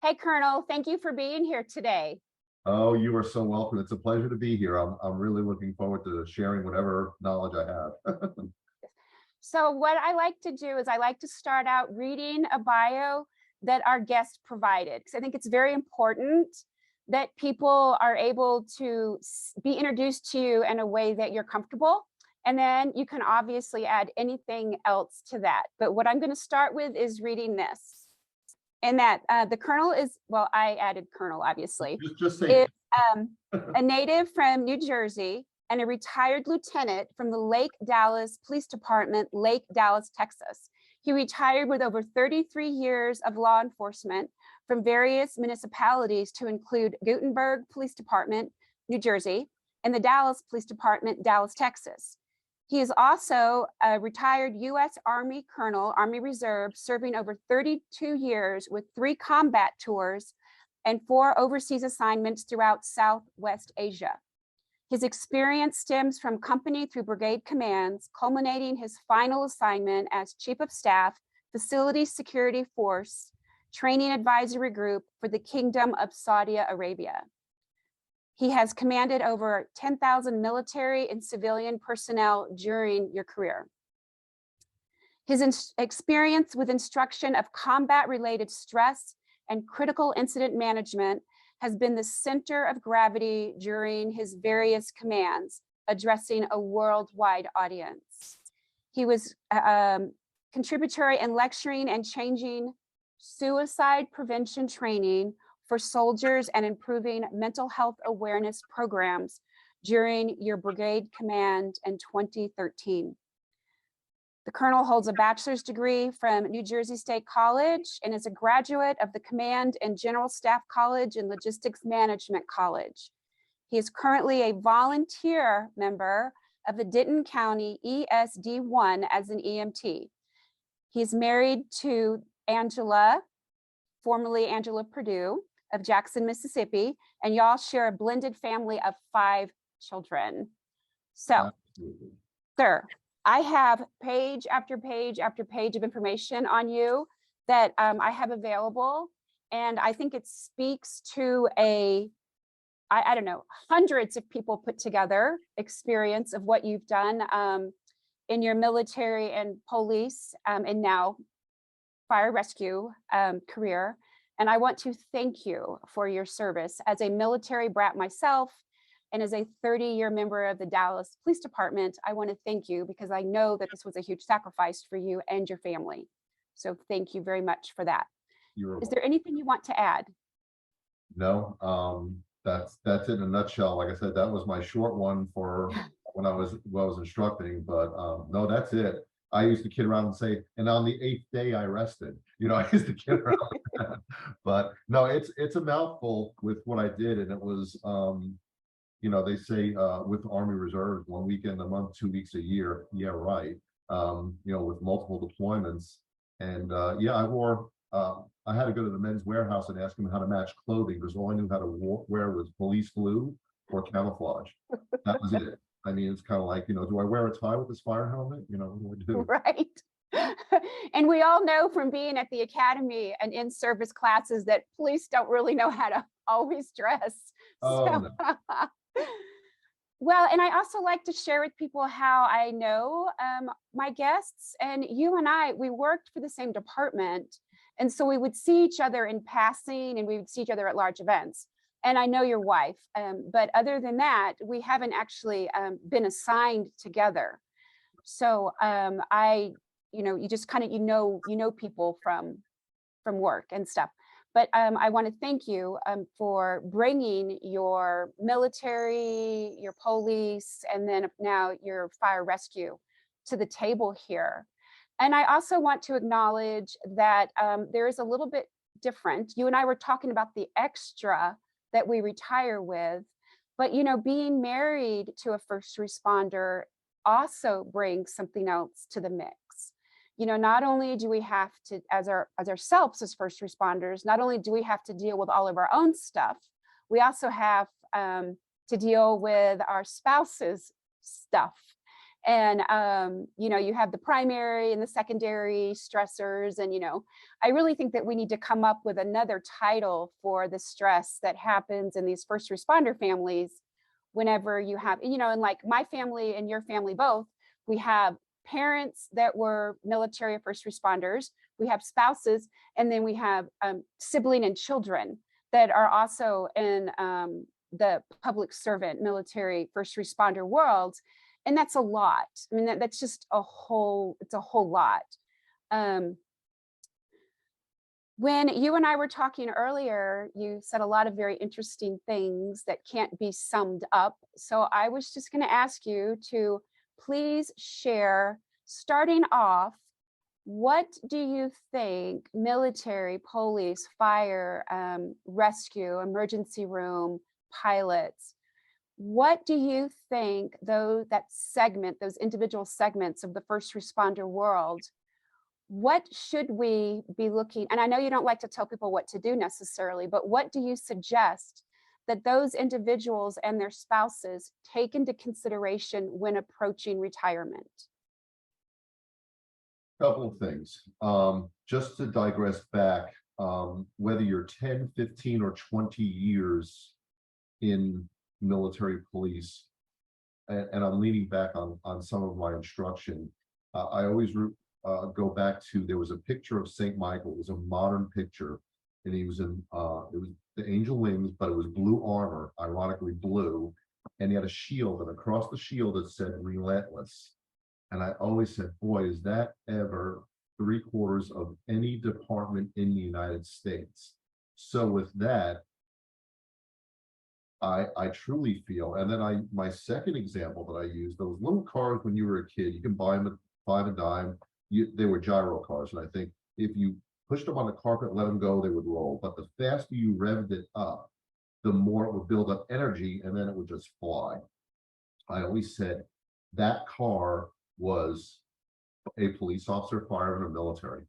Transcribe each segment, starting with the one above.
Hey, Colonel, thank you for being here today. Oh, you are so welcome. It's a pleasure to be here. I'm really looking forward to sharing whatever knowledge I have. So what I like to do is I like to start out reading a bio that our guest provided, because I think it's very important that people are able to be introduced to you in a way that you're comfortable. And then you can obviously add anything else to that. But what I'm going to start with is reading this. And that the Colonel is, well, I added Colonel, obviously, Just say is a native from New Jersey and a retired lieutenant from the Lake Dallas Police Department, Lake Dallas, Texas. He retired with over 33 years of law enforcement from various municipalities to include Gutenberg Police Department, New Jersey, and the Dallas Police Department, Dallas, Texas. He is also a retired U.S. Army Colonel, Army Reserve, serving over 32 years with 3 combat tours and 4 overseas assignments throughout Southwest Asia. His experience stems from company through brigade commands, culminating his final assignment as Chief of Staff, Facility Security Force, Training Advisory Group for the Kingdom of Saudi Arabia. He has commanded over 10,000 military and civilian personnel during your career. His experience with instruction of combat-related stress and critical incident management has been the center of gravity during his various commands, addressing a worldwide audience. He was contributory in lecturing and changing suicide prevention training for soldiers and improving mental health awareness programs during your brigade command in 2013. The Colonel holds a bachelor's degree from New Jersey State College and is a graduate of the Command and General Staff College and Logistics Management College. He is currently a volunteer member of the Denton County ESD-1 as an EMT. He's married to Angela, formerly Angela Purdue, of Jackson, Mississippi, and y'all share a blended family of 5 children. So, sir, I have page after page after page of information on you that I have available. And I think it speaks to I don't know, hundreds of people put together experience of what you've done in your military and police and now fire rescue career. And I want to thank you for your service as a military brat myself. And as a 30-year member of the Dallas Police Department, I want to thank you because I know that this was a huge sacrifice for you and your family. So thank you very much for that. Is there anything you want to add? No, that's it in a nutshell. Like I said, that was my short one for when I was instructing, but no, that's it. I used to kid around and say, and on the 8th day I rested. You know, I used to kid around with that. But no, it's a mouthful with what I did, and it was you know, they say with Army Reserve, 1 weekend a month, 2 weeks a year. Yeah, right. You know, with multiple deployments. And yeah, I had to go to the men's warehouse and ask them how to match clothing because all I knew how to wear was police blue or camouflage. That was it. I mean, it's kind of like, you know, do I wear a tie with this fire helmet? You know, what do I do? Right. And we all know from being at the academy and in service classes that police don't really know how to always dress. Oh, So, no. well, and I also like to share with people how I know my guests, and you and I, we worked for the same department. And so we would see each other in passing and we would see each other at large events. And I know your wife, but other than that, we haven't actually been assigned together. So you know, you just kind of, you know people from work and stuff. But I want to thank you for bringing your military, your police, and then now your fire rescue to the table here. And I also want to acknowledge that there is a little bit different. You and I were talking about the extra that we retire with, but you know, being married to a first responder also brings something else to the mix. You know, not only do we have to, as ourselves as first responders, not only do we have to deal with all of our own stuff, we also have to deal with our spouse's stuff. And, you have the primary and the secondary stressors. And, I really think that we need to come up with another title for the stress that happens in these first responder families whenever you have, and like my family and your family both, we have parents that were military or first responders, we have spouses, and then we have sibling and children that are also in the public servant, military, first responder world. And that's a lot. I mean, that's just it's a whole lot. When you and I were talking earlier, you said a lot of very interesting things that can't be summed up. So I was just going to ask you to please share, starting off, what do you think military, police, fire, rescue, emergency room, pilots, what do you think, though, those individual segments of the first responder world, what should we be looking? And I know you don't like to tell people what to do necessarily, but what do you suggest that those individuals and their spouses take into consideration when approaching retirement? Couple of things. Just to digress back, whether you're 10, 15, or 20 years in military police, and I'm leaning back on some of my instruction, I always go back to, there was a picture of St. Michael. It was a modern picture, and he was in, it was the angel wings, but it was blue armor, ironically blue, and he had a shield, and across the shield it said relentless. And I always said, boy, is that ever 3/4 of any department in the United States. So with that, I truly feel, and then my second example that I use, those little cars when you were a kid, you can buy them at 5 a dime. They were gyro cars, and I think if you pushed them on the carpet, let them go, they would roll. But the faster you revved it up, the more it would build up energy, and then it would just fly. I always said that car was a police officer, fireman, or military.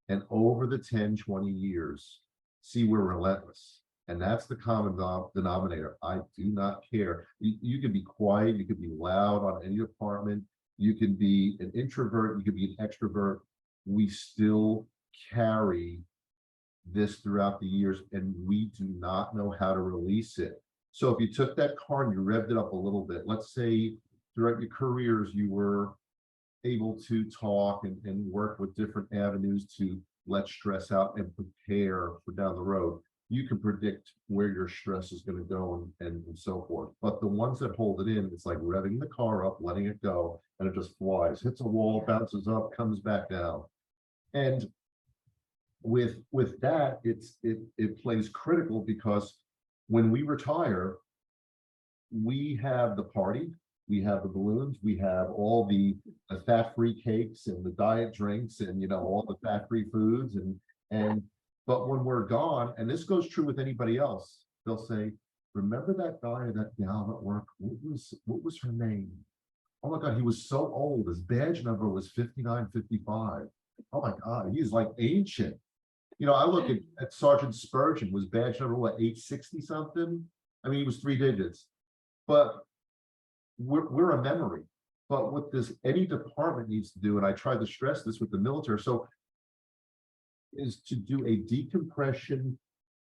And over the 10, 20 years, see, we're relentless. And that's the common denominator. I do not care. You can be quiet, you can be loud on any department, you can be an introvert, you can be an extrovert. We still carry this throughout the years, and we do not know how to release it. So if you took that car and you revved it up a little bit, let's say throughout your careers, you were able to talk and work with different avenues to let stress out and prepare for down the road. You can predict where your stress is going to go and so forth. But the ones that hold it in, it's like revving the car up, letting it go, and it just flies, hits a wall, bounces up, comes back down. And with that, it plays critical, because when we retire, we have the party, we have the balloons, we have all the fat-free cakes and the diet drinks, and all the fat-free foods, and but when we're gone, and this goes true with anybody else, they'll say, remember that guy or that gal at work? What was her name? Oh my God, he was so old. His badge number was 59, 55. Oh my God, he's like ancient. I look at Sergeant Spurgeon, was badge number what, 860 something? I mean, he was 3 digits. But we're a memory. But what this any department needs to do, and I tried to stress this with the military, so is to do a decompression.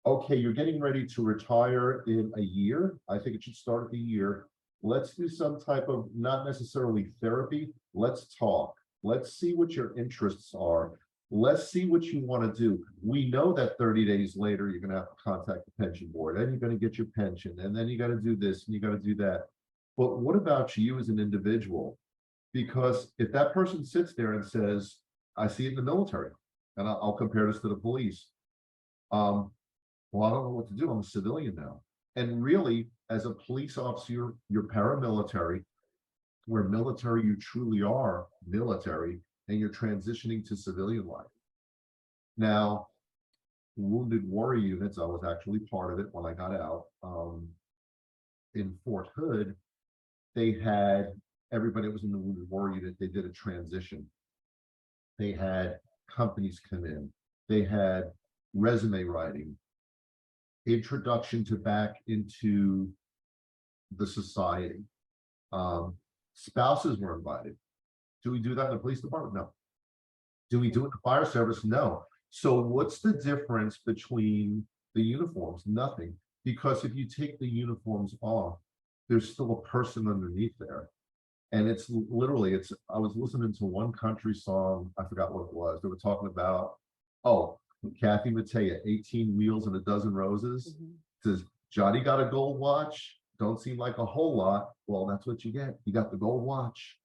Okay, you're getting ready to retire in a year. I think it should start at the year. Let's do some type of, not necessarily therapy. Let's talk. Let's see what your interests are. Let's see what you want to do. We know that 30 days later, you're going to have to contact the pension board, and you're going to get your pension, and then you got to do this and you got to do that. But what about you as an individual? Because if that person sits there and says, I see it in the military, and I'll compare this to the police. Well, I don't know what to do. I'm a civilian now. And really, as a police officer, you're paramilitary. Where military, you truly are military, and you're transitioning to civilian life. Now, wounded warrior units, I was actually part of it when I got out. In Fort Hood, they had everybody that was in the wounded warrior unit, they did a transition. They had companies come in, they had resume writing, introduction to back into the society. Spouses were invited. Do we do that in the police department? No. Do we do it in the fire service? No. So what's the difference between the uniforms? Nothing. Because if you take the uniforms off, there's still a person underneath there. And it's literally, I was listening to one country song, I forgot what it was. They were talking about, oh, Kathy Mattea, 18 wheels and a dozen roses. Says, Johnny got a gold watch. Don't seem like a whole lot. Well, that's what you get. You got the gold watch.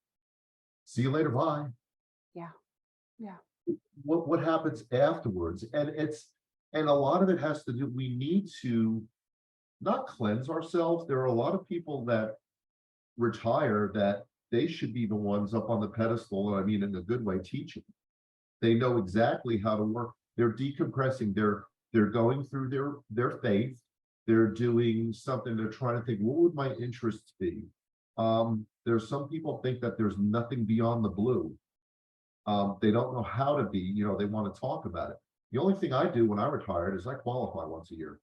See you later. Bye. Yeah. Yeah. What happens afterwards? And a lot of it has to do, we need to not cleanse ourselves. There are a lot of people that retire that they should be the ones up on the pedestal, and I mean in a good way, teaching. They know exactly how to work. They're decompressing. They're going through their faith. They're doing something. They're trying to think, what would my interests be? There's some people think that there's nothing beyond the blue. They don't know how to be, they want to talk about it. The only thing I do when I retired is I qualify once a year.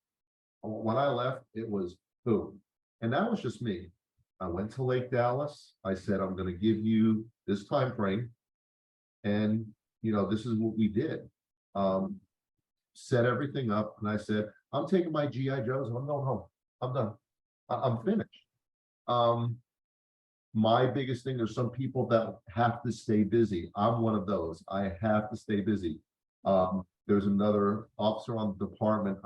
When I left, it was boom. And that was just me. I went to Lake Dallas. I said, I'm going to give you this time frame. And, this is what we did. Set everything up. And I said, I'm taking my GI Joes and I'm going home. I'm done. I'm finished. My biggest thing, there's some people that have to stay busy. I'm one of those. I have to stay busy. There's another officer on the department,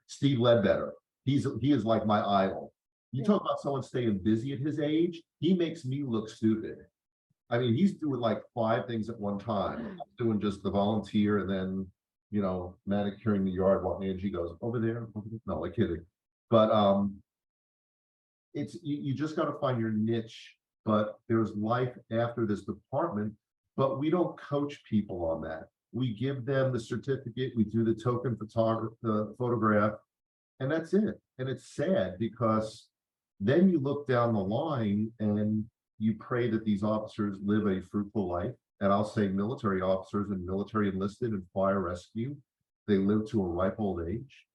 Steve Ledbetter. He is like my idol. You talk about someone staying busy at his age, he makes me look stupid. I mean, he's doing like 5 things at one time. I'm doing just the volunteer and then, manicuring the yard while Angie goes over there. No, like kidding. But it's you just got to find your niche. But there's life after this department, but we don't coach people on that. We give them the certificate, we do the token photograph, and that's it. And it's sad because then you look down the line and you pray that these officers live a fruitful life. And I'll say military officers and military enlisted and fire rescue, they live to a ripe old age.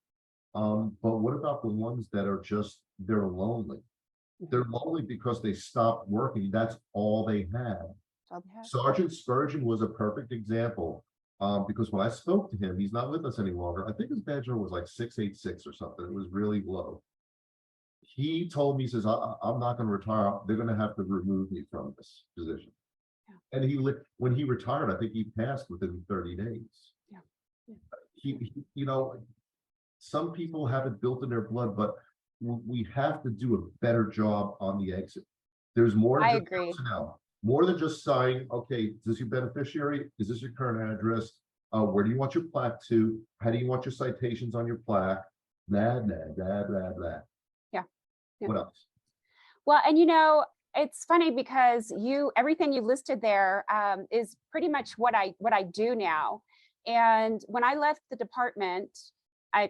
But what about the ones that are they're lonely? They're lonely because they stopped working. That's all they had. Sergeant Spurgeon was a perfect example. Because when I spoke to him, he's not with us any longer. I think his badge number was like 686 or something. It was really low. He told me, he says, I'm not going to retire. They're going to have to remove me from this position. Yeah. And when he retired, I think he passed within 30 days. Yeah. Yeah. Some people have it built in their blood, but we have to do a better job on the exit. There's more than just personnel. More than just saying, okay, is this your beneficiary? Is this your current address? Where do you want your plaque to? How do you want your citations on your plaque? Blah, blah, blah, blah, blah. Yeah. What else? Well, and it's funny because everything you listed there is pretty much what I do now. And when I left the department, I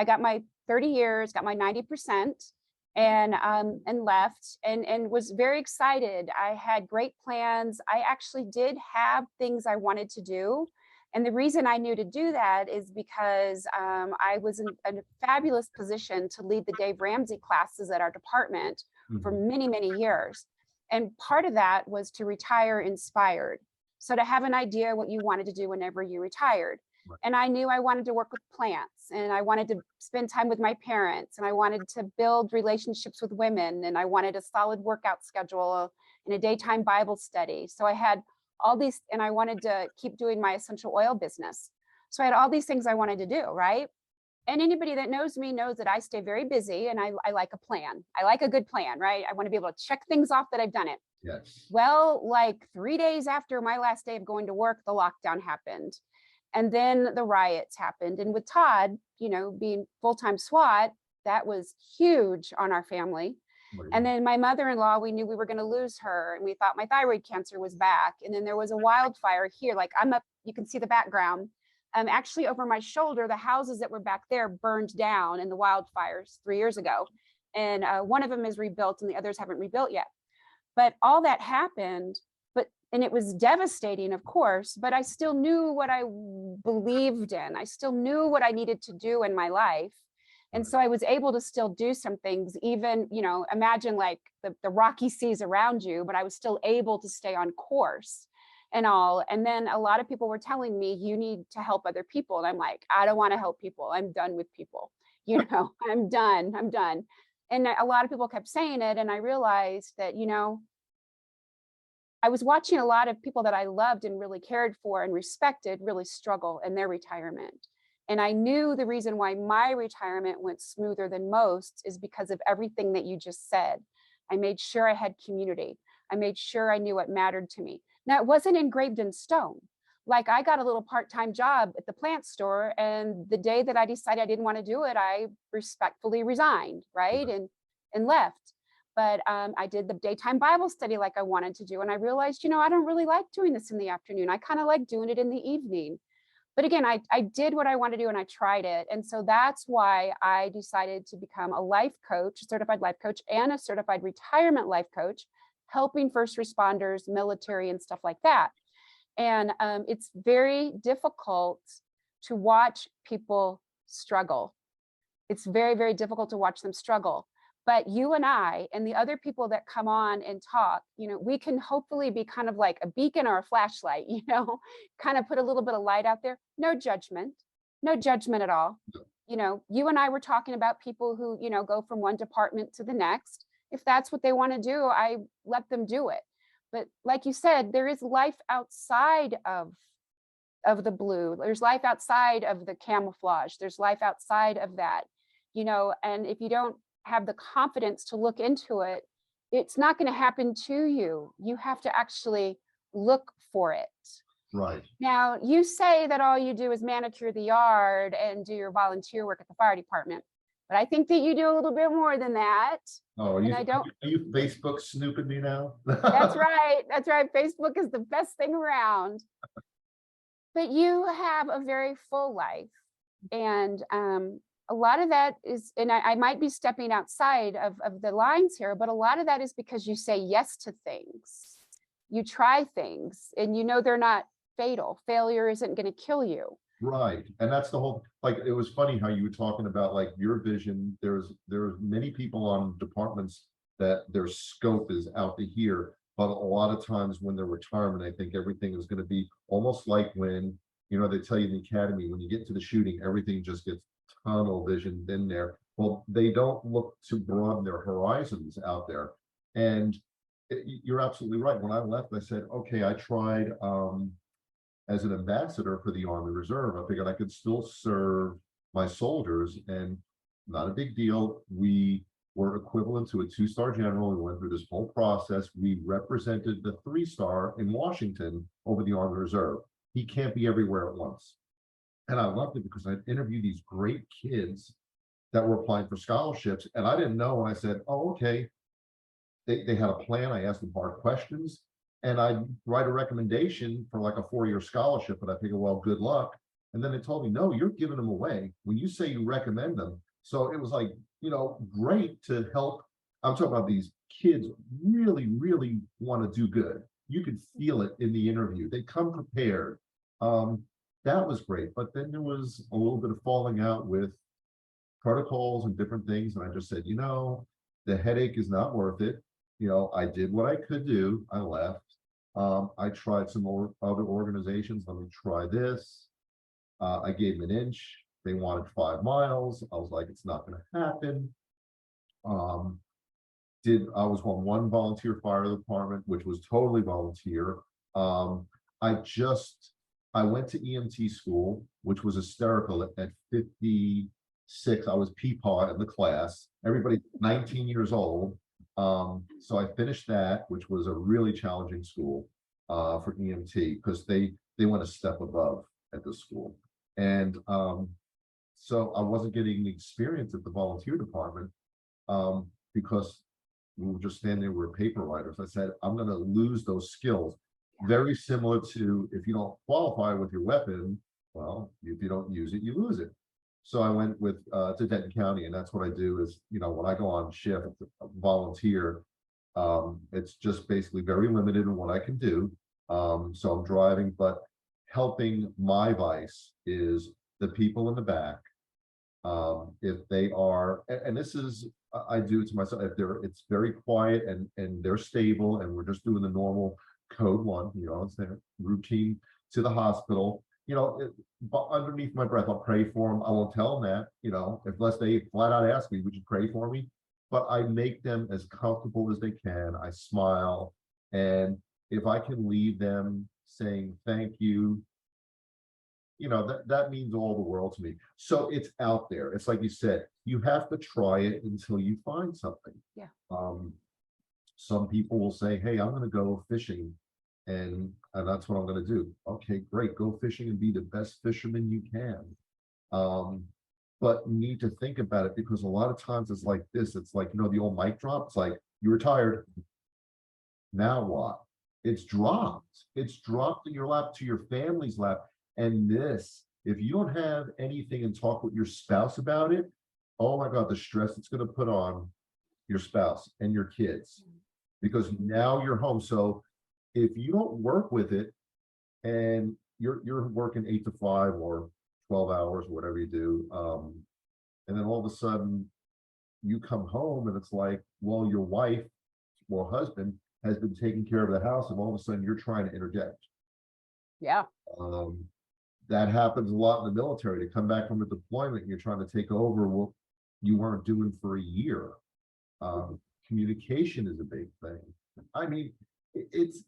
got my 30 years, got my 90%. And left and was very excited. I had great plans. I actually did have things I wanted to do. And the reason I knew to do that is because I was in a fabulous position to lead the Dave Ramsey classes at our department for many, many years. And part of that was to retire inspired. So to have an idea what you wanted to do whenever you retired. And I knew I wanted to work with plants and I wanted to spend time with my parents and I wanted to build relationships with women and I wanted a solid workout schedule and a daytime Bible study. So I had all these, and I wanted to keep doing my essential oil business. So I had all these things I wanted to do, right? And anybody that knows me knows that I stay very busy and I like a plan. I like a good plan, right? I want to be able to check things off that I've done it. Yes. Well, like 3 days after my last day of going to work, the lockdown happened. And then the riots happened. And with Todd, being full-time SWAT, that was huge on our family. And then my mother-in-law, we knew we were going to lose her and we thought my thyroid cancer was back. And then there was a wildfire here, like I'm up, you can see the background. Actually over my shoulder, the houses that were back there burned down in the wildfires 3 years ago. And one of them is rebuilt and the others haven't rebuilt yet. But all that happened. And it was devastating, of course, but I still knew what I believed in. I still knew what I needed to do in my life. And so I was able to still do some things, even, imagine like the rocky seas around you, but I was still able to stay on course and all. And then a lot of people were telling me, you need to help other people. And I'm like, I don't want to help people. I'm done with people. I'm done. And a lot of people kept saying it. And I realized that, I was watching a lot of people that I loved and really cared for and respected really struggle in their retirement. And I knew the reason why my retirement went smoother than most is because of everything that you just said. I made sure I had community. I made sure I knew what mattered to me. Now, it wasn't engraved in stone. Like, I got a little part-time job at the plant store, and the day that I decided I didn't want to do it, I respectfully resigned, right? And left. But I did the daytime Bible study like I wanted to do. And I realized, I don't really like doing this in the afternoon. I kind of like doing it in the evening. But again, I did what I wanted to do and I tried it. And so that's why I decided to become a life coach, a certified life coach, and a certified retirement life coach, helping first responders, military, and stuff like that. And it's very difficult to watch people struggle. It's very, very difficult to watch them struggle. But you and I and the other people that come on and talk, we can hopefully be kind of like a beacon or a flashlight, kind of put a little bit of light out there. No judgment at all. You and I were talking about people who, go from one department to the next. If that's what they want to do, I let them do it. But like you said, there is life outside of the blue. There's life outside of the camouflage. There's life outside of that, and if you don't have the confidence to look into it, it's not going to happen to you. You have to actually look for it. Right. Now, you say that all you do is manicure the yard and do your volunteer work at the fire department, but I think that you do a little bit more than that. Oh, are you Facebook snooping me now? That's right. Facebook is the best thing around. But you have a very full life. And a lot of that is, and I might be stepping outside of the lines here, but a lot of that is because you say yes to things. You try things and they're not fatal. Failure isn't going to kill you. Right. And that's the whole, like, it was funny how you were talking about like your vision. There's many people on departments that their scope is out to here, but a lot of times when they're retirement, I think everything is going to be almost like when, they tell you in the academy, when you get into the shooting, everything just gets tunnel vision in there. Well, they don't look to broaden their horizons out there. And you're absolutely right. When I left, I said, okay, I tried as an ambassador for the Army Reserve. I figured I could still serve my soldiers, and not a big deal. We were equivalent to a 2-star general. We went through this whole process. We represented the 3-star in Washington over the Army Reserve. He can't be everywhere at once. And I loved it because I'd interview these great kids that were applying for scholarships. And I didn't know when I said, oh, okay, they had a plan. I asked them hard questions and I'd write a recommendation for like a 4-year scholarship. But I figured, well, good luck. And then they told me, no, you're giving them away when you say you recommend them. So it was like, great to help. I'm talking about these kids really, really want to do good. You could feel it in the interview. They come prepared. That was great. But then there was a little bit of falling out with protocols and different things. And I just said, the headache is not worth it. I did what I could do. I left. I tried some more other organizations. Let me try this. I gave them an inch. They wanted 5 miles. I was like, it's not going to happen. I was on one volunteer fire department, which was totally volunteer. I went to EMT school, which was hysterical at 56. I was peepaw in the class. Everybody 19 years old. So I finished that, which was a really challenging school for EMT because they went a step above at the school. And so I wasn't getting the experience at the volunteer department because we were just standing there, we were paper writers. I said, I'm going to lose those skills. Very similar to if you don't qualify with your weapon, well, if you don't use it, you lose it. So I went to Denton County, and that's what I do is, when I go on shift, volunteer, it's just basically very limited in what I can do. So I'm driving, but helping my vice is the people in the back, if they are, and this is, I do it to myself, if it's very quiet and they're stable and we're just doing the normal code one, it's their routine to the hospital, but underneath my breath, I'll pray for them. I won't tell them that, unless they flat out ask me, would you pray for me? But I make them as comfortable as they can. I smile. And if I can leave them saying thank you, that means all the world to me. So it's out there. It's like you said, you have to try it until you find something. Yeah. Some people will say, hey, I'm going to go fishing, and that's what I'm going to do. Okay, great. Go fishing and be the best fisherman you can. But you need to think about it, because a lot of times it's like this. It's like, the old mic drop. It's like, you retired. Now what? It's dropped. It's dropped in your lap, to your family's lap. And this, if you don't have anything and talk with your spouse about it, oh my God, the stress it's going to put on your spouse and your kids, because now you're home. So if you don't work with it, and you're working 8 to 5 or 12 hours, or whatever you do, and then all of a sudden you come home and it's like, well, your wife or husband has been taking care of the house, and all of a sudden you're trying to interject. Yeah. That happens a lot in the military. To come back from a deployment, you're trying to take over what you weren't doing for a year. Communication is a big thing. I mean, it's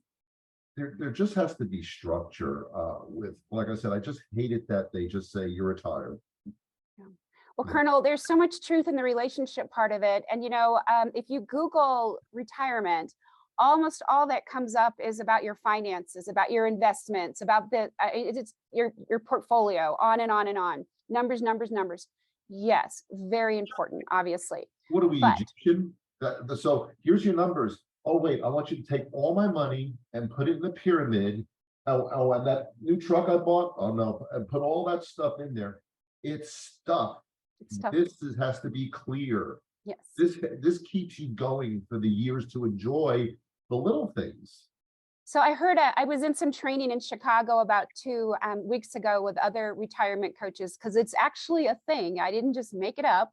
there just has to be structure with, like I said, I just hate it that they just say you're retired. Yeah. Well, Colonel, there's so much truth in the relationship part of it. And, if you Google retirement, almost all that comes up is about your finances, about your investments, about it's your portfolio, on and on and on. Numbers, numbers, numbers. Yes, very important, obviously. What are we, But Egyptian? So here's your numbers. Oh, wait, I want you to take all my money and put it in the pyramid. Oh, and that new truck I bought, oh no, and put all that stuff in there. It's stuff. Has to be clear. Yes. This keeps you going for the years to enjoy the little things. So I was in some training in Chicago about 2 weeks ago with other retirement coaches, because it's actually a thing. I didn't just make it up.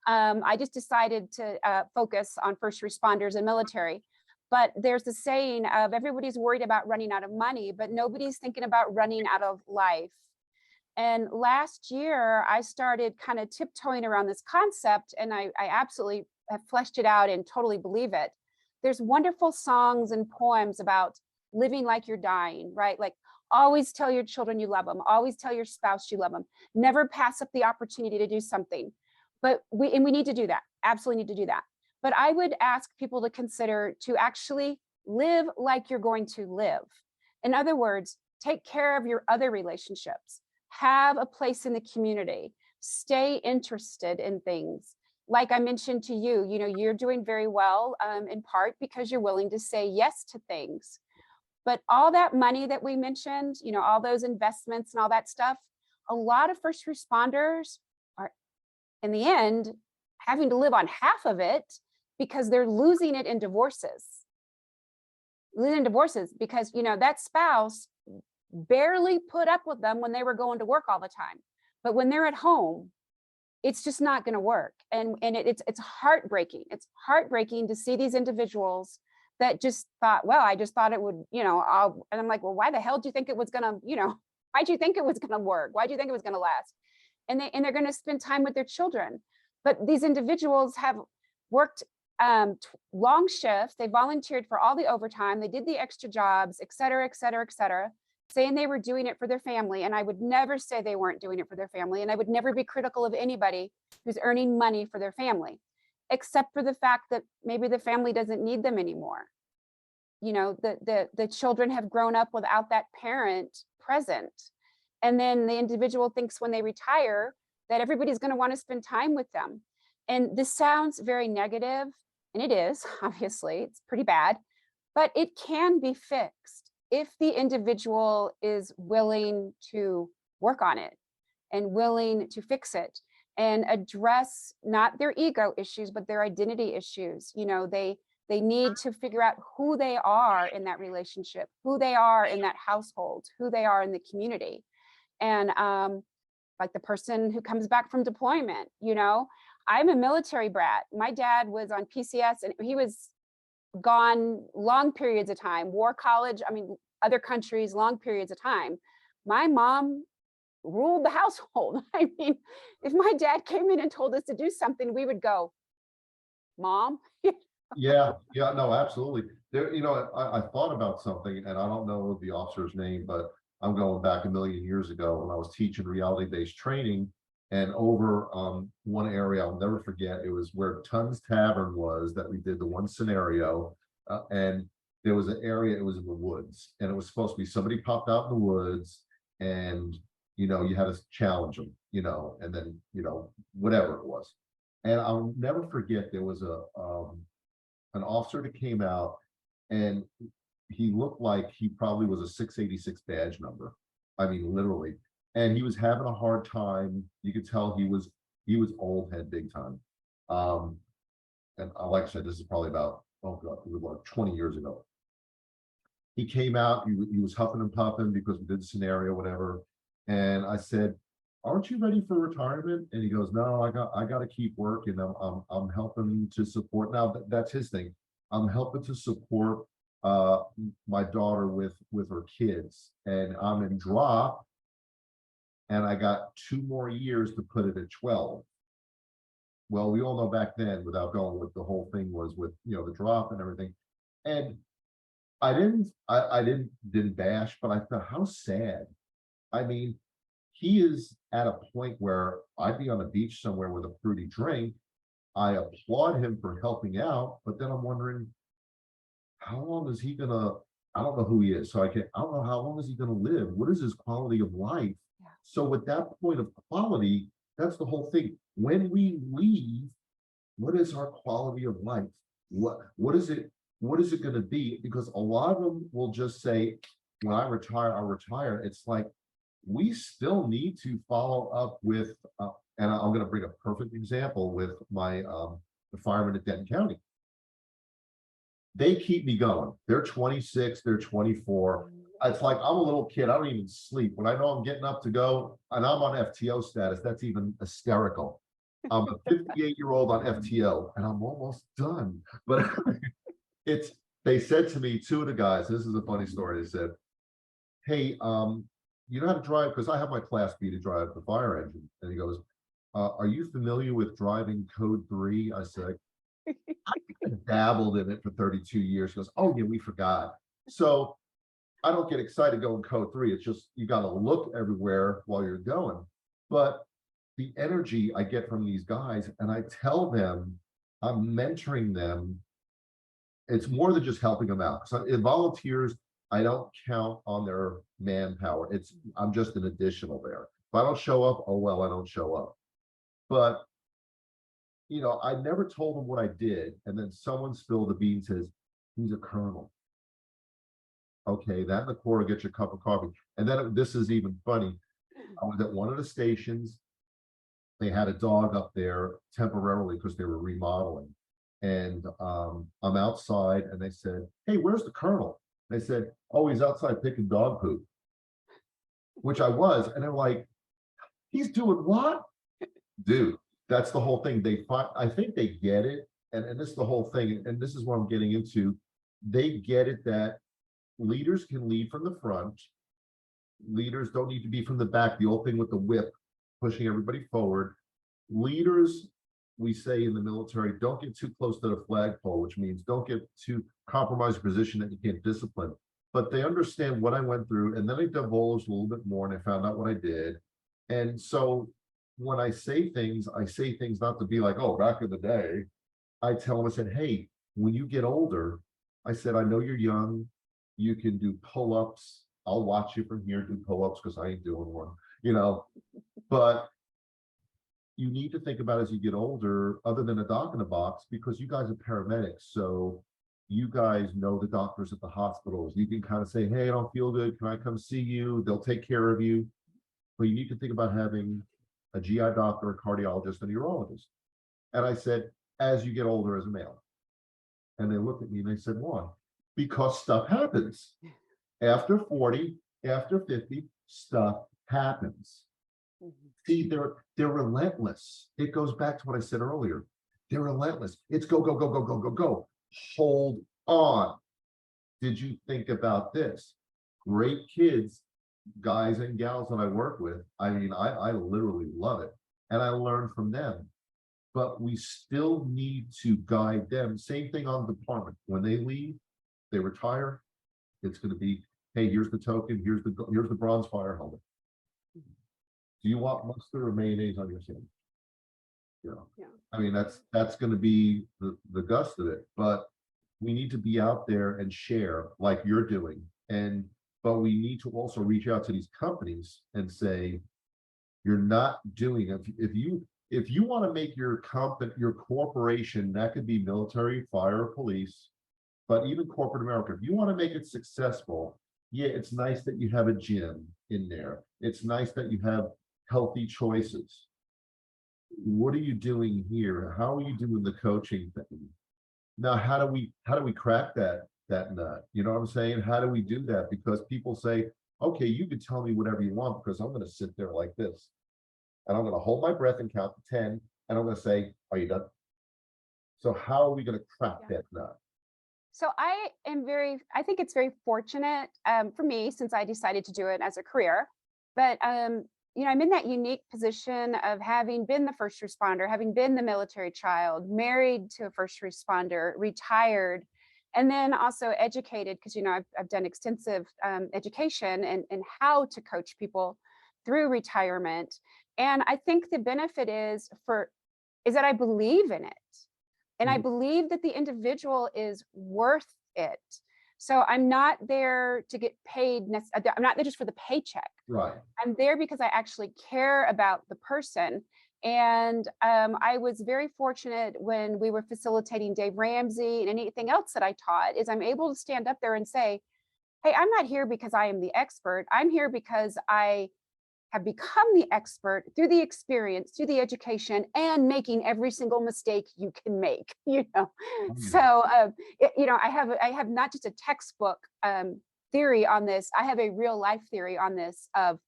I just decided to focus on first responders and military. But there's a saying of, everybody's worried about running out of money, but nobody's thinking about running out of life. And last year, I started kind of tiptoeing around this concept, and I absolutely have fleshed it out and totally believe it. There's wonderful songs and poems about living like you're dying, right? Like, always tell your children you love them. Always tell your spouse you love them. Never pass up the opportunity to do something. But we need to do that. Absolutely need to do that. But I would ask people to consider to actually live like you're going to live. In other words, take care of your other relationships. Have a place in the community. Stay interested in things. Like I mentioned to you, you're doing very well in part because you're willing to say yes to things. But all that money that we mentioned, all those investments and all that stuff, a lot of first responders are, in the end, having to live on half of it because they're losing it in divorces. Losing divorces because, that spouse barely put up with them when they were going to work all the time. But when they're at home, it's just not going to work. And it's heartbreaking. It's heartbreaking to see these individuals that just thought, well, I just thought it would, and I'm like, well, why the hell do you think it was going to, why'd you think it was going to work? Why'd you think it was going to last? And they're going to spend time with their children. But these individuals have worked long shifts. They volunteered for all the overtime. They did the extra jobs, et cetera, et cetera, et cetera, saying they were doing it for their family. And I would never say they weren't doing it for their family. And I would never be critical of anybody who's earning money for their family, except for the fact that maybe the family doesn't need them anymore. The children have grown up without that parent present. And then the individual thinks when they retire that everybody's going to want to spend time with them. And this sounds very negative, and it is, obviously, it's pretty bad, but it can be fixed if the individual is willing to work on it and willing to fix it and address not their ego issues, but their identity issues. They need to figure out who they are in that relationship, who they are in that household, who they are in the community. And like the person who comes back from deployment, you know. I'm a military brat. My dad was on PCS and he was gone long periods of time, war college, I mean, other countries, long periods of time. My mom ruled the household. I mean, if my dad came in and told us to do something, we would go, Mom. Yeah, yeah, no, absolutely. There, you know, I thought about something, and I don't know the officer's name, but I'm going back a million years ago when I was teaching reality-based training, and over one area I'll never forget. It was where Tun's Tavern was that we did the one scenario, and there was an area. It was in the woods, and it was supposed to be somebody popped out in the woods, and you know you had to challenge them, you know, and then you know whatever it was. And I'll never forget there was an officer that came out, and he looked like he probably was a 686 badge number. I mean, literally. And he was having a hard time. You could tell he was old head big time. And like I said, this is probably about, oh God, it was like 20 years ago. He came out, he was huffing and puffing because we did the scenario, whatever. And I said, aren't you ready for retirement? And he goes, no, I got to keep working. I'm helping to support. Now that's his thing. I'm helping to support my daughter with her kids, and I'm in drop, and I got 2 more years to put it at 12. Well, we all know back then, without going with the whole thing was with, you know, the drop and everything. And I didn't bash, but I thought, how sad. I mean, he is at a point where I'd be on a beach somewhere with a fruity drink. I applaud him for helping out, but then I'm wondering, how long is he gonna, I don't know who he is, so I don't know how long is he gonna live? What is his quality of life? Yeah. So with that point of quality, that's the whole thing. When we leave, what is our quality of life? What is it gonna be? Because a lot of them will just say, when I retire, I'll retire. It's like, we still need to follow up with, and I'm going to bring a perfect example with my the firemen at Denton County. They keep me going. They're 26, they're 24. It's like I'm a little kid. I don't even sleep. When I know I'm getting up to go, and I'm on FTO status, that's even hysterical. I'm a 58-year-old on FTO, and I'm almost done. But they said to me, 2 of the guys, this is a funny story. They said, hey, you know how to drive? Because I have my class B to drive the fire engine. And he goes, are you familiar with driving code 3? I said, I dabbled in it for 32 years. He goes, oh yeah, we forgot. So I don't get excited going code 3. It's just, you got to look everywhere while you're going. But the energy I get from these guys, and I tell them, I'm mentoring them. It's more than just helping them out. So in volunteers, I don't count on their manpower. I'm just an additional there. If I don't show up, oh well, I don't show up. But you know, I never told them what I did, and then someone spilled the beans, says he's a colonel. Okay, that in the Corps, get your cup of coffee. And then this is even funny. I was at one of the stations. They had a dog up there temporarily because they were remodeling. And I'm outside, and they said, hey, where's the colonel? They said, oh, he's outside picking dog poop, which I was. And they're like, he's doing what? Dude, that's the whole thing. I think they get it. And this is the whole thing. And this is what I'm getting into. They get it that leaders can lead from the front. Leaders don't need to be from the back. The old thing with the whip, pushing everybody forward. Leaders, we say in the military, don't get too close to the flagpole, which means don't get too compromised position that you can't discipline. But they understand what I went through, and then I divulged a little bit more, and I found out what I did. And so when I say things not to be like, oh, back in the day. I tell them, I said, hey, when you get older, I said, I know you're young, you can do pull-ups. I'll watch you from here do pull-ups because I ain't doing one, you know, but you need to think about as you get older, other than a doc in a box, because you guys are paramedics. So you guys know the doctors at the hospitals. You can kind of say, hey, I don't feel good. Can I come see you? They'll take care of you. But you need to think about having a GI doctor, a cardiologist, and a urologist. And I said, as you get older as a male. And they looked at me and they said, why? Because stuff happens. After 40, after 50, stuff happens. See, they're relentless. It goes back to what I said earlier. They're relentless. It's go, go, go, go, go, go, go. Hold on. Did you think about this? Great kids, guys and gals that I work with. I mean, I literally love it. And I learn from them. But we still need to guide them. Same thing on the department. When they leave, they retire, it's going to be, hey, here's the token, here's the bronze fire helmet. Do you want mustard or mayonnaise on your sandwich? Yeah. I mean, that's going to be the gust of it. But we need to be out there and share like you're doing. But we need to also reach out to these companies and say, you're not doing it. If you want to make your company, your corporation, that could be military, fire, police, but even corporate America, if you want to make it successful, yeah, it's nice that you have a gym in there. It's nice that you have healthy choices. What are you doing here? How are you doing the coaching thing? Now, how do we crack that nut? You know what I'm saying? How do we do that? Because people say, okay, you can tell me whatever you want because I'm going to sit there like this. And I'm going to hold my breath and count to 10. And I'm going to say, are you done? So how are we going to crack that nut? So I think it's very fortunate for me since I decided to do it as a career. But, I'm in that unique position of having been the first responder, having been the military child, married to a first responder, retired, and then also educated because, I've done extensive education and how to coach people through retirement. And I think the benefit is that I believe in it. And I believe that the individual is worth it. So I'm not there to get paid. I'm not there just for the paycheck. Right. I'm there because I actually care about the person. And I was very fortunate when we were facilitating Dave Ramsey and anything else that I taught is I'm able to stand up there and say, hey, I'm not here because I am the expert. I'm here because I have become the expert through the experience, through the education, and making every single mistake you can make. So I have not just a textbook theory on this. I have a real life theory on this. Of,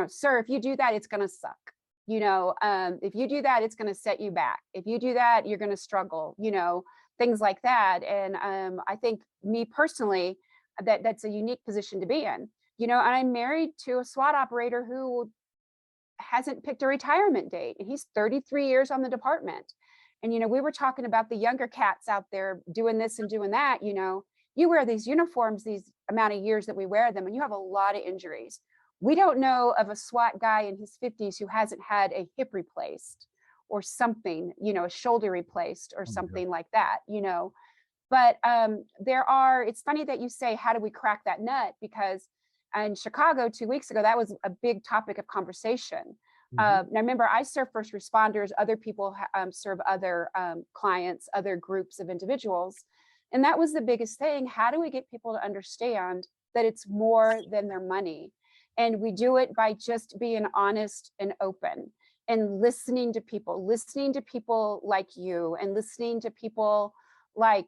sir, if you do that, it's going to suck. If you do that, it's going to set you back. If you do that, you're going to struggle. Things like that. And I think me personally, that's a unique position to be in. And I'm married to a SWAT operator who hasn't picked a retirement date, and he's 33 years on the department. And, we were talking about the younger cats out there doing this and doing that. You wear these uniforms, these amount of years that we wear them, and you have a lot of injuries. We don't know of a SWAT guy in his 50s who hasn't had a hip replaced or something, a shoulder replaced or something like that, But it's funny that you say, how do we crack that nut? Because in Chicago 2 weeks ago, that was a big topic of conversation. Now, remember, I serve first responders. Other people serve other clients, other groups of individuals. And that was the biggest thing. How do we get people to understand that it's more than their money? And we do it by just being honest and open and listening to people like you, and listening to people like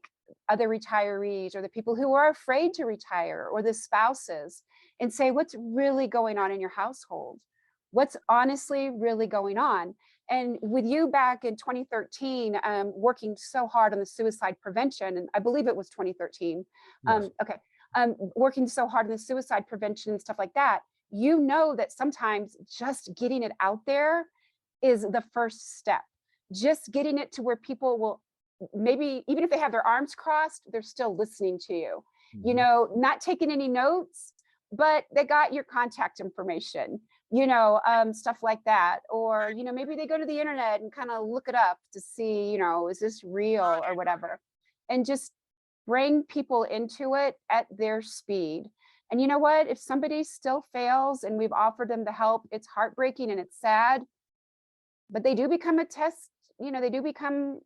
other retirees or the people who are afraid to retire or the spouses, and say, what's really going on in your household? What's honestly really going on? And with you back in 2013, working so hard on the suicide prevention, and I believe it was 2013. Yes. Working so hard on the suicide prevention and stuff like that, that sometimes just getting it out there is the first step. Just getting it to where people will, maybe even if they have their arms crossed, they're still listening to you, not taking any notes, but they got your contact information, stuff like that. Or, maybe they go to the internet and kind of look it up to see, is this real or whatever, and just bring people into it at their speed. And you know what, if somebody still fails and we've offered them the help, it's heartbreaking and it's sad, but they do become a test, they do become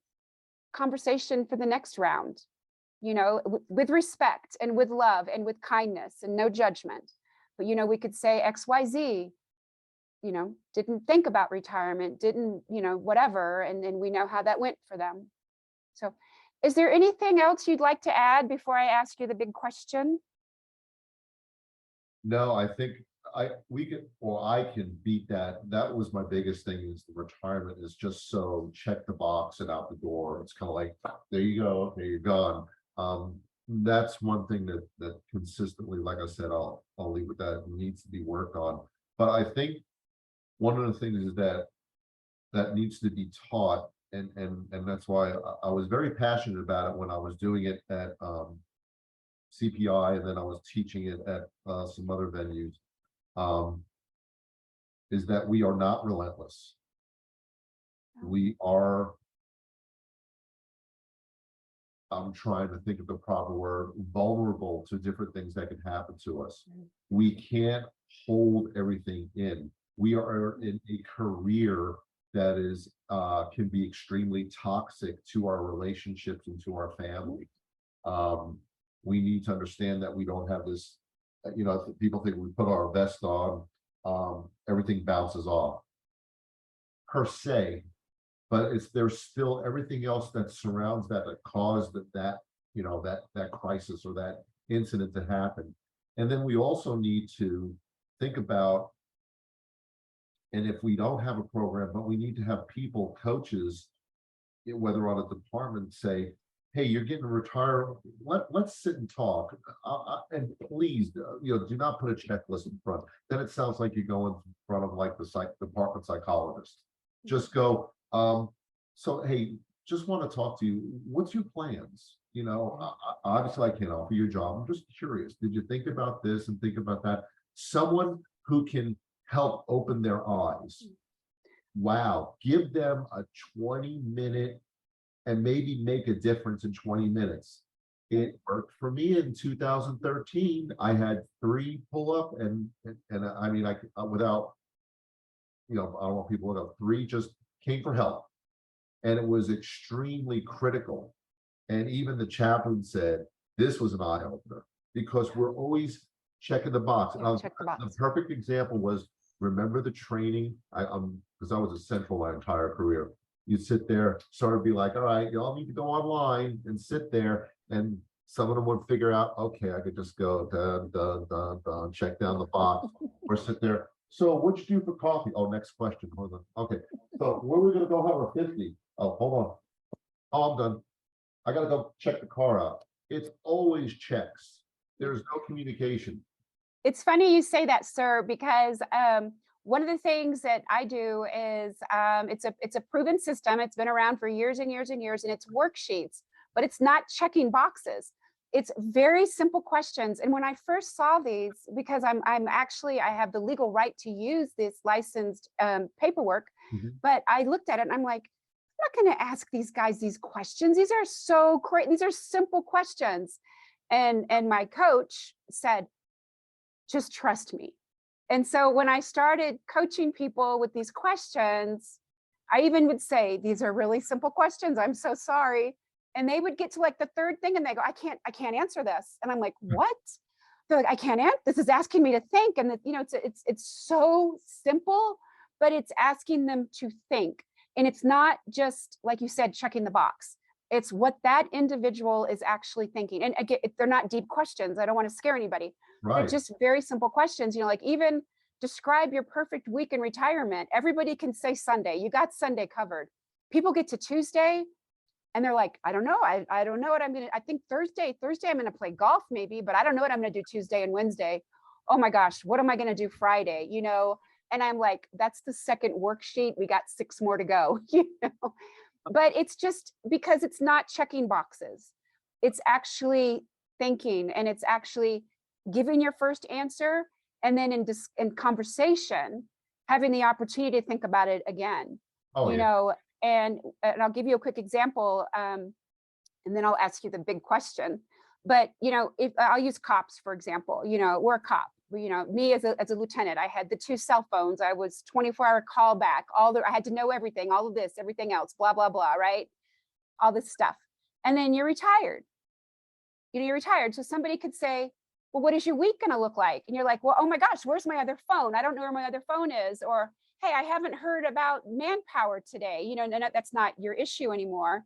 conversation for the next round, with respect and with love and with kindness and no judgment. But, we could say XYZ, didn't think about retirement, didn't, whatever. And then we know how that went for them. So is there anything else you'd like to add before I ask you the big question? No, I think I can beat that. That was my biggest thing, is the retirement is just so check the box and out the door. It's kind of like, there you go, there you're gone. That's one thing that consistently, like I said, I'll leave with that, needs to be worked on. But I think one of the things is that needs to be taught, and that's why I was very passionate about it when I was doing it at CPI, and then I was teaching it at some other venues. Is that we are not relentless. We are, I'm trying to think of the proper word, vulnerable to different things that can happen to us. We can't hold everything in. We are in a career that is can be extremely toxic to our relationships and to our family. We need to understand that we don't have this, people think we put our vest on, everything bounces off per se, but there's still everything else that surrounds that caused that crisis or that incident to happen. And then we also need to think about, and if we don't have a program, but we need to have people, coaches, whether on a department, say, hey, you're getting to retire, let's sit and talk, and please, do not put a checklist in front. Then it sounds like you go in front of like the department psychologist. Just go, so hey, just want to talk to you, what's your plans? Obviously I can't offer you a job, I'm just curious, did you think about this and think about that? Someone who can help open their eyes. Wow, give them a 20-minute and maybe make a difference in 20 minutes. It worked for me in 2013. I had 3 pull-up and I mean, without, I don't want people to know, 3 just came for help. And it was extremely critical. And even the chaplain said, this was an eye opener, because we're always checking the box. And the perfect example was, remember the training? Because I was a central my entire career. You'd sit there, sort of be like, all right, y'all need to go online and sit there. And some of them would figure out, okay, I could just go dun, dun, dun, dun, check down the box, or sit there. So what'd you do for coffee? Oh, next question. Hold on. Okay. So where are we gonna go have a 50? Oh, hold on. Oh, I'm done. I gotta go check the car out. It's always checks. There's no communication. It's funny you say that, sir, because one of the things that I do is it's a proven system. It's been around for years and years and years, and it's worksheets, but it's not checking boxes. It's very simple questions. And when I first saw these, because I have the legal right to use this licensed paperwork, but I looked at it and I'm like, I'm not going to ask these guys these questions. These are so great. These are simple questions. And my coach said, just trust me. And so when I started coaching people with these questions, I even would say, these are really simple questions. I'm so sorry. And they would get to like the 3rd thing and they go, I can't answer this. And I'm like, what? They're like, I can't answer. This is asking me to think. And it's so simple, but it's asking them to think. And it's not just, like you said, checking the box. It's what that individual is actually thinking. And again, they're not deep questions. I don't want to scare anybody. Right. They're just very simple questions. Like even describe your perfect week in retirement. Everybody can say Sunday. You got Sunday covered. People get to Tuesday and they're like, I don't know. I don't know what I'm going to, I think Thursday I'm going to play golf maybe, but I don't know what I'm going to do Tuesday and Wednesday. Oh my gosh, what am I going to do Friday? And I'm like, that's the 2nd worksheet. We got 6 more to go, But it's just because it's not checking boxes. It's actually thinking, and it's actually giving your first answer, and then in conversation, having the opportunity to think about it again. And I'll give you a quick example, and then I'll ask you the big question. But if I'll use cops, for example, we're a cop. Me as a lieutenant, I had the 2 cell phones. I was 24-hour callback. I had to know everything, all of this, everything else, blah, blah, blah, right? All this stuff. And then you're retired. You're retired. So somebody could say, well, what is your week going to look like? And you're like, well, oh my gosh, where's my other phone? I don't know where my other phone is. Or, hey, I haven't heard about manpower today. That's not your issue anymore.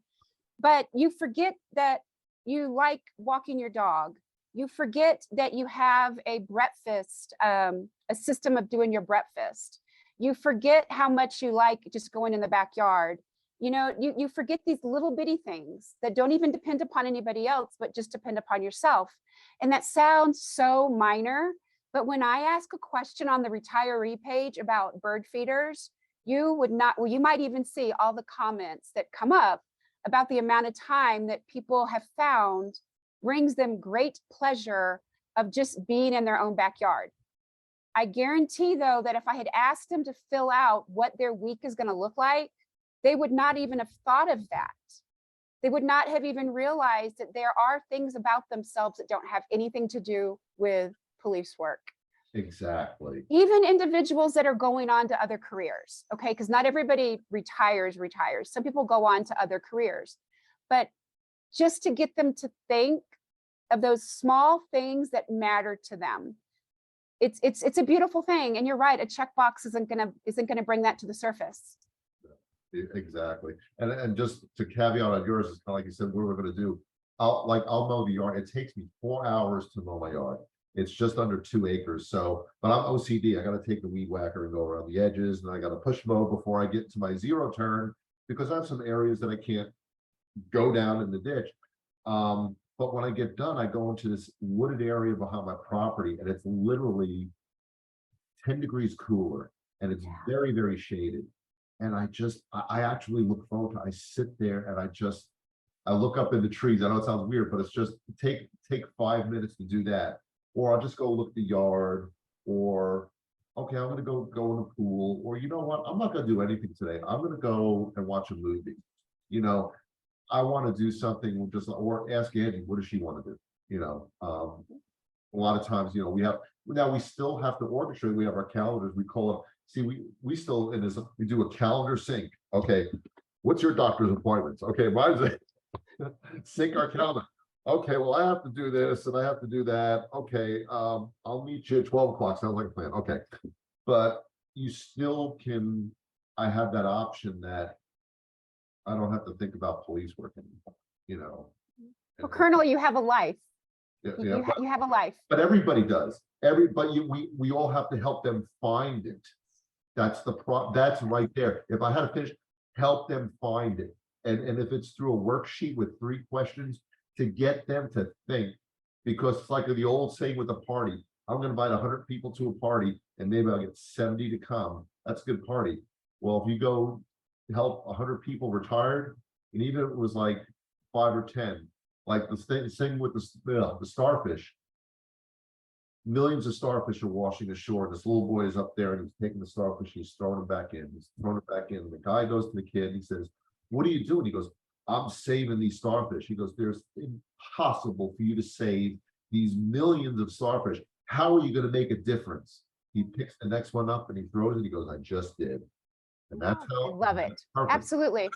But you forget that you like walking your dog. You forget that you have a breakfast a system of doing your breakfast. You forget how much you like just going in the backyard. You forget these little bitty things that don't even depend upon anybody else, but just depend upon yourself. And that sounds so minor, but when I ask a question on the retiree page about bird feeders, you might even see all the comments that come up about the amount of time that people have found brings them great pleasure of just being in their own backyard. I guarantee, though, that if I had asked them to fill out what their week is going to look like, they would not even have thought of that. They would not have even realized that there are things about themselves that don't have anything to do with police work. Exactly. Even individuals that are going on to other careers, okay? Because not everybody retires. Some people go on to other careers. But just to get them to think of those small things that matter to them, it's a beautiful thing. And you're right, a checkbox isn't gonna bring that to the surface. Exactly. And just to caveat on yours, is kind of like you said, what we're going to do. I'll mow the yard. It takes me 4 hours to mow my yard. It's just under 2 acres. So, but I'm OCD. I got to take the weed whacker and go around the edges, and I got to push mow before I get to my zero turn, because I have some areas that I can't go down in the ditch. But when I get done, I go into this wooded area behind my property, and it's literally 10 degrees cooler, and it's very, very shaded. And I actually look forward to, I sit there and I look up in the trees. I know it sounds weird, but it's just take 5 minutes to do that. Or I'll just go look the yard, or, okay, I'm gonna go in the pool, or you know what, I'm not gonna do anything today. I'm gonna go and watch a movie. I want to do something, or ask Angie, what does she want to do? A lot of times, we still have to orchestrate. We have our calendars. We call it. See, we still we do a calendar sync. Okay, what's your doctor's appointments? Okay, mine's sync our calendar. Okay, well, I have to do this and I have to do that. Okay, I'll meet you at 12 o'clock. Sounds like a plan. Okay, but you still can. I have that option that I don't have to think about police work anymore. Well, Colonel, you have a life. You have a life. But everybody does. We all have to help them find it. That's that's right there. If I had to finish, help them find it. And if it's through a worksheet with 3 questions to get them to think, because it's like the old saying with a party, I'm going to invite 100 people to a party and maybe I'll get 70 to come. That's a good party. Well, if you go help 100 people retired, and even if it was like 5 or 10, like the thing with the starfish, millions of starfish are washing ashore. This little boy is up there and he's taking the starfish, he's throwing them back in, And the guy goes to the kid, he says, what are you doing? He goes, I'm saving these starfish. He goes, there's impossible for you to save these millions of starfish. How are you going to make a difference? He picks the next one up and he throws it. He goes, I just did. And that's how. I love it. Perfect. Absolutely.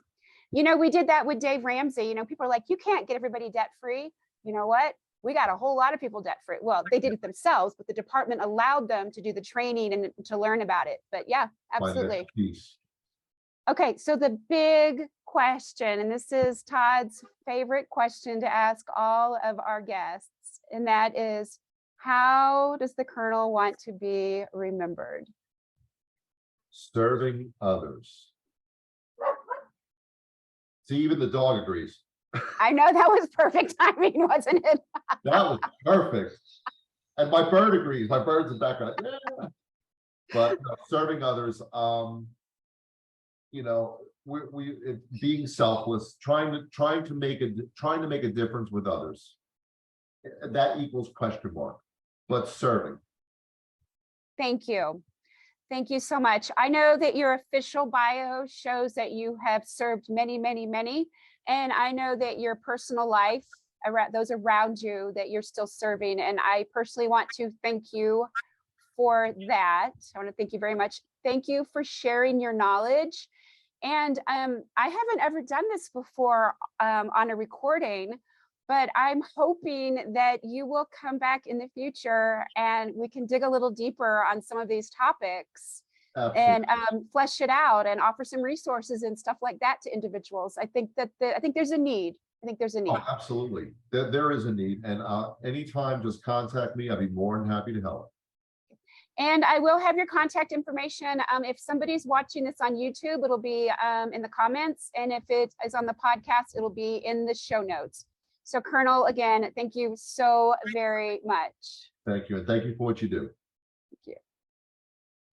We did that with Dave Ramsey. People are like, you can't get everybody debt free. You know what? We got a whole lot of people debt free. Well, they did it themselves, but the department allowed them to do the training and to learn about it. But yeah, absolutely. Okay, so the big question, and this is Todd's favorite question to ask all of our guests, and that is, how does the Colonel want to be remembered? Serving others. See, even the dog agrees. I know, that was perfect timing, wasn't it? That was perfect. And my bird agrees. My bird's in the background. Yeah. But serving others, being selfless, trying to make a difference with others. That equals question mark. But serving. Thank you. Thank you so much. I know that your official bio shows that you have served many, many, many. And I know that your personal life, those around you, that you're still serving. And I personally want to thank you for that. I want to thank you very much. Thank you for sharing your knowledge. And I haven't ever done this before on a recording, but I'm hoping that you will come back in the future and we can dig a little deeper on some of these topics. Absolutely. And flesh it out and offer some resources and stuff like that to individuals. I think there's a need. I think there's a need. Oh, absolutely. There is a need. And anytime, just contact me. I'd be more than happy to help. And I will have your contact information. If somebody's watching this on YouTube, it'll be in the comments. And if it is on the podcast, it'll be in the show notes. So Colonel, again, thank you so very much. Thank you. And thank you for what you do.